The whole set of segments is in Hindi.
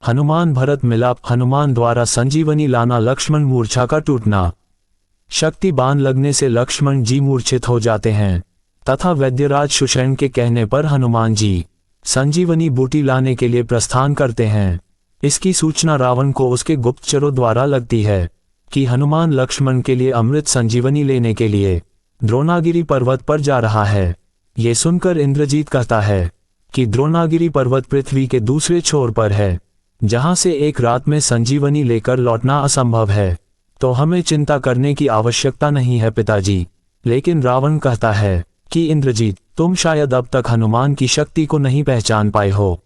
हनुमान भरत मिलाप। हनुमान द्वारा संजीवनी लाना, लक्ष्मण मूर्छा का टूटना। शक्ति बाण लगने से लक्ष्मण जी मूर्छित हो जाते हैं तथा वैद्यराज सुषेण के कहने पर हनुमान जी संजीवनी बूटी लाने के लिए प्रस्थान करते हैं। इसकी सूचना रावण को उसके गुप्तचरों द्वारा लगती है कि हनुमान लक्ष्मण के लिए अमृत संजीवनी लेने के लिए द्रोणागिरी पर्वत पर जा रहा है। ये सुनकर इंद्रजीत कहता है कि द्रोणागिरी पर्वत पृथ्वी के दूसरे छोर पर है, जहां से एक रात में संजीवनी लेकर लौटना असंभव है, तो हमें चिंता करने की आवश्यकता नहीं है पिताजी। लेकिन रावण कहता है कि इंद्रजीत, तुम शायद अब तक हनुमान की शक्ति को नहीं पहचान पाए हो।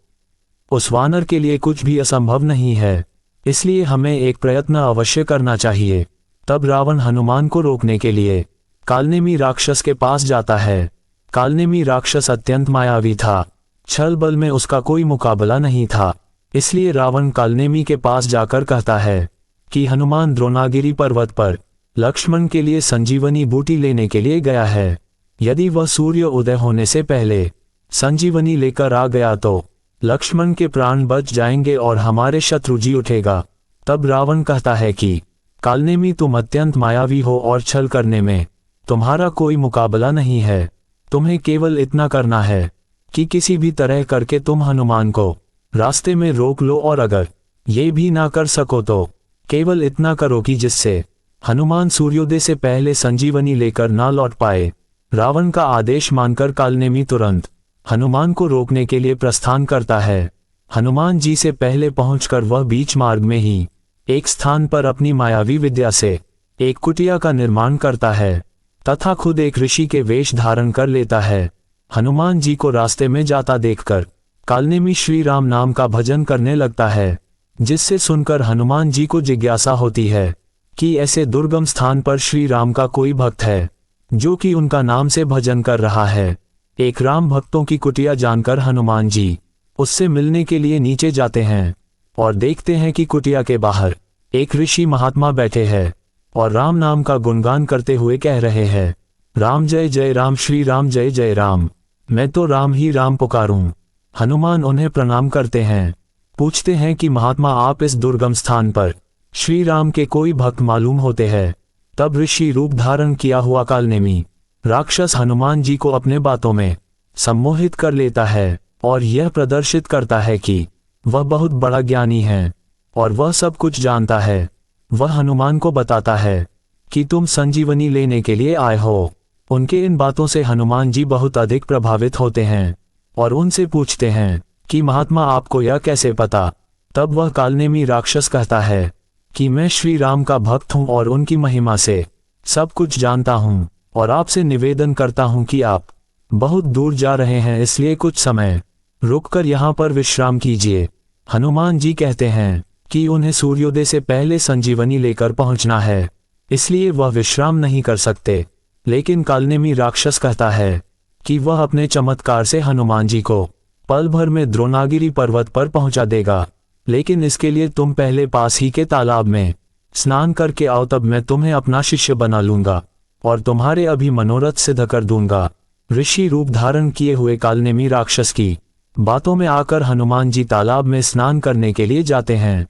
उस वानर के लिए कुछ भी असंभव नहीं है, इसलिए हमें एक प्रयत्न अवश्य करना चाहिए। तब रावण हनुमान को रोकने के लिए कालनेमी राक्षस के पास जाता है। कालनेमी राक्षस अत्यंत मायावी था, छल बल में उसका कोई मुकाबला नहीं था। इसलिए रावण कालनेमी के पास जाकर कहता है कि हनुमान द्रोणागिरी पर्वत पर लक्ष्मण के लिए संजीवनी बूटी लेने के लिए गया है। यदि वह सूर्य उदय होने से पहले संजीवनी लेकर आ गया तो लक्ष्मण के प्राण बच जाएंगे और हमारे शत्रु जी उठेगा। तब रावण कहता है कि कालनेमी, तुम अत्यंत मायावी हो और छल करने में तुम्हारा कोई मुकाबला नहीं है। तुम्हें केवल इतना करना है कि किसी भी तरह करके तुम हनुमान को रास्ते में रोक लो, और अगर ये भी ना कर सको तो केवल इतना करो कि जिससे हनुमान सूर्योदय से पहले संजीवनी लेकर ना लौट पाए। रावण का आदेश मानकर कालनेमी तुरंत हनुमान को रोकने के लिए प्रस्थान करता है। हनुमान जी से पहले पहुंचकर वह बीच मार्ग में ही एक स्थान पर अपनी मायावी विद्या से एक कुटिया का निर्माण करता है तथा खुद एक ऋषि के वेश धारण कर लेता है। हनुमान जी को रास्ते में जाता देखकर कालनेमी श्री राम नाम का भजन करने लगता है, जिससे सुनकर हनुमान जी को जिज्ञासा होती है कि ऐसे दुर्गम स्थान पर श्री राम का कोई भक्त है जो कि उनका नाम से भजन कर रहा है। एक राम भक्तों की कुटिया जानकर हनुमान जी उससे मिलने के लिए नीचे जाते हैं और देखते हैं कि कुटिया के बाहर एक ऋषि महात्मा बैठे हैं और राम नाम का गुणगान करते हुए कह रहे हैं, राम जय जय राम, श्री राम जय जय राम, मैं तो राम ही राम पुकारूं। हनुमान उन्हें प्रणाम करते हैं, पूछते हैं कि महात्मा, आप इस दुर्गम स्थान पर श्री राम के कोई भक्त मालूम होते हैं? तब ऋषि रूप धारण किया हुआ कालनेमी राक्षस हनुमान जी को अपने बातों में सम्मोहित कर लेता है और यह प्रदर्शित करता है कि वह बहुत बड़ा ज्ञानी है और वह सब कुछ जानता है। वह हनुमान को बताता है कि तुम संजीवनी लेने के लिए आए हो। उनके इन बातों से हनुमान जी बहुत अधिक प्रभावित होते हैं और उनसे पूछते हैं कि महात्मा, आपको यह कैसे पता? तब वह कालनेमी राक्षस कहता है कि मैं श्री राम का भक्त हूं और उनकी महिमा से सब कुछ जानता हूं, और आपसे निवेदन करता हूं कि आप बहुत दूर जा रहे हैं, इसलिए कुछ समय रुककर यहाँ पर विश्राम कीजिए। हनुमान जी कहते हैं कि उन्हें सूर्योदय से पहले संजीवनी लेकर पहुंचना है, इसलिए वह विश्राम नहीं कर सकते। लेकिन कालनेमी राक्षस कहता है कि वह अपने चमत्कार से हनुमान जी को पल भर में द्रोणागिरी पर्वत पर पहुंचा देगा, लेकिन इसके लिए तुम पहले पास ही के तालाब में स्नान करके आओ, तब मैं तुम्हें अपना शिष्य बना लूंगा और तुम्हारे अभी मनोरथ सिद्ध कर दूंगा। ऋषि रूप धारण किए हुए कालनेमी राक्षस की बातों में आकर हनुमान जी तालाब में स्नान करने के लिए जाते हैं।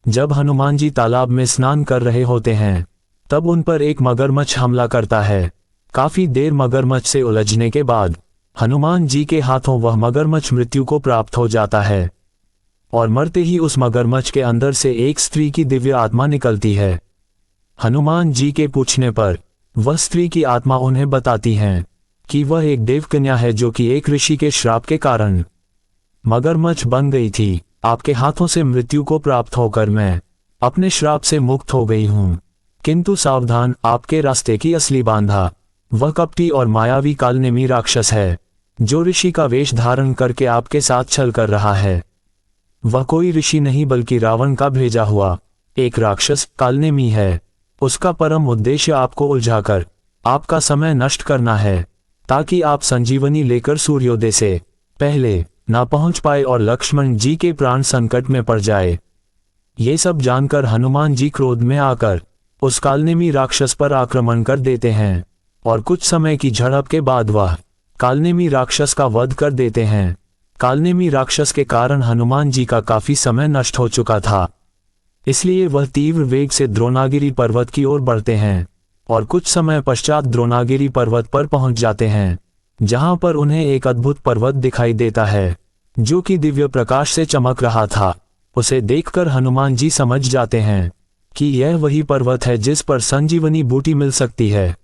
जब हनुमान जी तालाब में स्नान कर रहे होते हैं तब उन पर एक मगरमच्छ हमला करता है। काफी देर मगरमच्छ से उलझने के बाद हनुमान जी के हाथों वह मगरमच्छ मृत्यु को प्राप्त हो जाता है और मरते ही उस मगरमच्छ के अंदर से एक स्त्री की दिव्य आत्मा निकलती है। हनुमान जी के पूछने पर वह स्त्री की आत्मा उन्हें बताती है कि वह एक देवकन्या है जो कि एक ऋषि के श्राप के कारण मगरमच्छ बन गई थी। आपके हाथों से मृत्यु को प्राप्त होकर मैं अपने श्राप से मुक्त हो गई हूं, किंतु सावधान, आपके रास्ते की असली बांधा वह कपटी और मायावी कालनेमी राक्षस है जो ऋषि का वेश धारण करके आपके साथ छल कर रहा है। वह कोई ऋषि नहीं बल्कि रावण का भेजा हुआ एक राक्षस कालनेमी है। उसका परम उद्देश्य आपको उलझाकर आपका समय नष्ट करना है ताकि आप संजीवनी लेकर सूर्योदय से पहले ना पहुंच पाए और लक्ष्मण जी के प्राण संकट में पड़ जाए। ये सब जानकर हनुमान जी क्रोध में आकर उस कालनेमी राक्षस पर आक्रमण कर देते हैं और कुछ समय की झड़प के बाद वह कालनेमी राक्षस का वध कर देते हैं। कालनेमी राक्षस के कारण हनुमान जी का काफी समय नष्ट हो चुका था, इसलिए वह तीव्र वेग से द्रोणागिरी पर्वत की ओर बढ़ते हैं और कुछ समय पश्चात द्रोणागिरी पर्वत पर पहुंच जाते हैं, जहां पर उन्हें एक अद्भुत पर्वत दिखाई देता है जो कि दिव्य प्रकाश से चमक रहा था। उसे देखकर हनुमान जी समझ जाते हैं कि यह वही पर्वत है जिस पर संजीवनी बूटी मिल सकती है।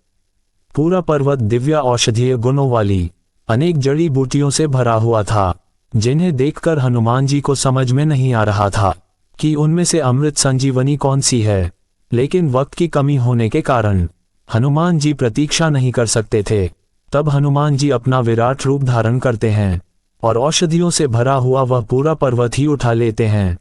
पूरा पर्वत दिव्य औषधीय गुणों वाली अनेक जड़ी बूटियों से भरा हुआ था, जिन्हें देखकर हनुमान जी को समझ में नहीं आ रहा था कि उनमें से अमृत संजीवनी कौन सी है, लेकिन वक्त की कमी होने के कारण हनुमान जी प्रतीक्षा नहीं कर सकते थे। तब हनुमान जी अपना विराट रूप धारण करते हैं और औषधियों से भरा हुआ वह पूरा पर्वत ही उठा लेते हैं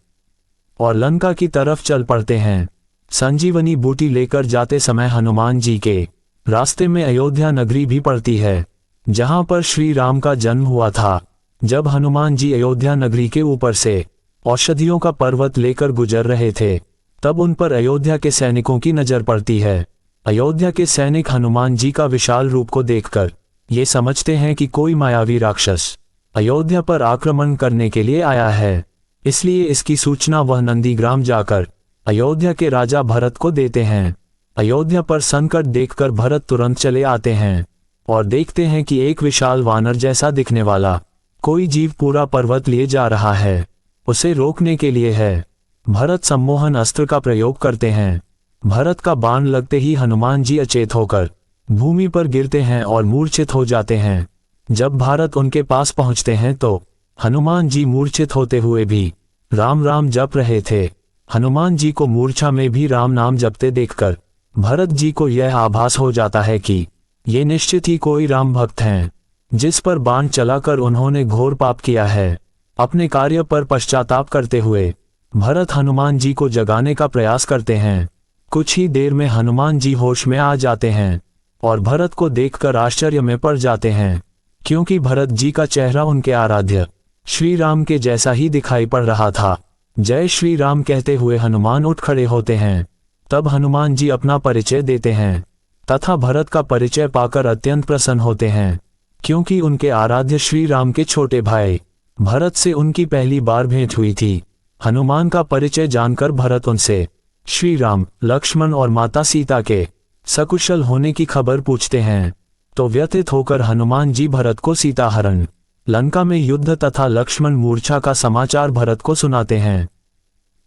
और लंका की तरफ चल पड़ते हैं। संजीवनी बूटी लेकर जाते समय हनुमान जी के रास्ते में अयोध्या नगरी भी पड़ती है, जहां पर श्री राम का जन्म हुआ था। जब हनुमान जी अयोध्या नगरी के ऊपर से औषधियों का पर्वत लेकर गुजर रहे थे, तब उन पर अयोध्या के सैनिकों की नजर पड़ती है। अयोध्या के सैनिक हनुमान जी का विशाल रूप को देखकर ये समझते हैं कि कोई मायावी राक्षस अयोध्या पर आक्रमण करने के लिए आया है, इसलिए इसकी सूचना वह नंदीग्राम जाकर अयोध्या के राजा भरत को देते हैं। अयोध्या पर संकट देखकर भरत तुरंत चले आते हैं और देखते हैं कि एक विशाल वानर जैसा दिखने वाला कोई जीव पूरा पर्वत लिए जा रहा है। उसे रोकने के लिए है भरत सम्मोहन अस्त्र का प्रयोग करते हैं। भरत का बाण लगते ही हनुमान जी अचेत होकर भूमि पर गिरते हैं और मूर्छित हो जाते हैं। जब भरत उनके पास पहुंचते हैं तो हनुमान जी मूर्छित होते हुए भी राम राम जप रहे थे। हनुमान जी को मूर्छा में भी राम नाम जपते देखकर भरत जी को यह आभास हो जाता है कि ये निश्चित ही कोई राम भक्त हैं, जिस पर बाण चलाकर उन्होंने घोर पाप किया है। अपने कार्य पर पश्चाताप करते हुए भरत हनुमान जी को जगाने का प्रयास करते हैं। कुछ ही देर में हनुमान जी होश में आ जाते हैं और भरत को देखकर आश्चर्य में पड़ जाते हैं, क्योंकि भरत जी का चेहरा उनके आराध्य श्री राम के जैसा ही दिखाई पड़ रहा था। जय श्री राम कहते हुए हनुमान उठ खड़े होते हैं। तब हनुमान जी अपना परिचय देते हैं तथा भरत का परिचय पाकर अत्यंत प्रसन्न होते हैं, क्योंकि उनके आराध्य श्री राम के छोटे भाई भरत से उनकी पहली बार भेंट हुई थी। हनुमान का परिचय जानकर भरत उनसे श्री राम, लक्ष्मण और माता सीता के सकुशल होने की खबर पूछते हैं, तो व्यथित होकर हनुमान जी भरत को सीताहरण, लंका में युद्ध तथा लक्ष्मण मूर्छा का समाचार भरत को सुनाते हैं,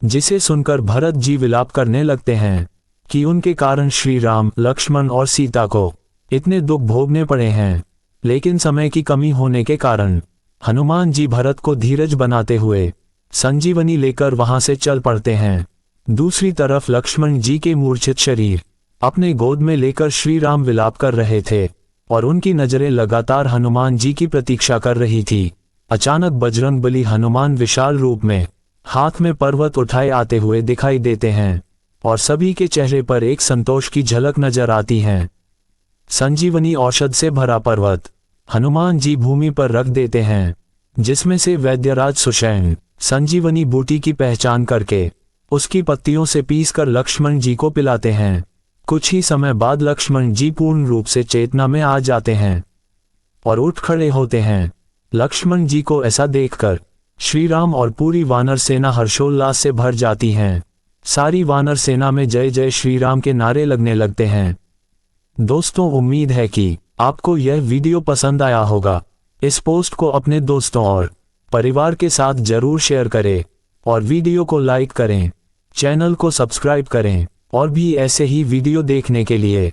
जिसे सुनकर भरत जी विलाप करने लगते हैं कि उनके कारण श्री राम, लक्ष्मण और सीता को इतने दुख भोगने पड़े हैं। लेकिन समय की कमी होने के कारण हनुमान जी भरत को धीरज बनाते हुए संजीवनी लेकर वहां से चल पड़ते हैं। दूसरी तरफ लक्ष्मण जी के मूर्छित शरीर अपने गोद में लेकर श्री राम विलाप कर रहे थे और उनकी नजरें लगातार हनुमान जी की प्रतीक्षा कर रही थी। अचानक बजरंगबली हनुमान विशाल रूप में हाथ में पर्वत उठाए आते हुए दिखाई देते हैं और सभी के चेहरे पर एक संतोष की झलक नजर आती है। संजीवनी औषध से भरा पर्वत हनुमान जी भूमि पर रख देते हैं, जिसमें से वैद्यराज सुषेण संजीवनी बूटी की पहचान करके उसकी पत्तियों से पीसकर लक्ष्मण जी को पिलाते हैं। कुछ ही समय बाद लक्ष्मण जी पूर्ण रूप से चेतना में आ जाते हैं और उठ खड़े होते हैं। लक्ष्मण जी को ऐसा देखकर श्री राम और पूरी वानर सेना हर्षोल्लास से भर जाती हैं। सारी वानर सेना में जय जय श्री राम के नारे लगने लगते हैं। दोस्तों, उम्मीद है कि आपको यह वीडियो पसंद आया होगा। इस पोस्ट को अपने दोस्तों और परिवार के साथ जरूर शेयर करें और वीडियो को लाइक करें, चैनल को सब्सक्राइब करें और भी ऐसे ही वीडियो देखने के लिए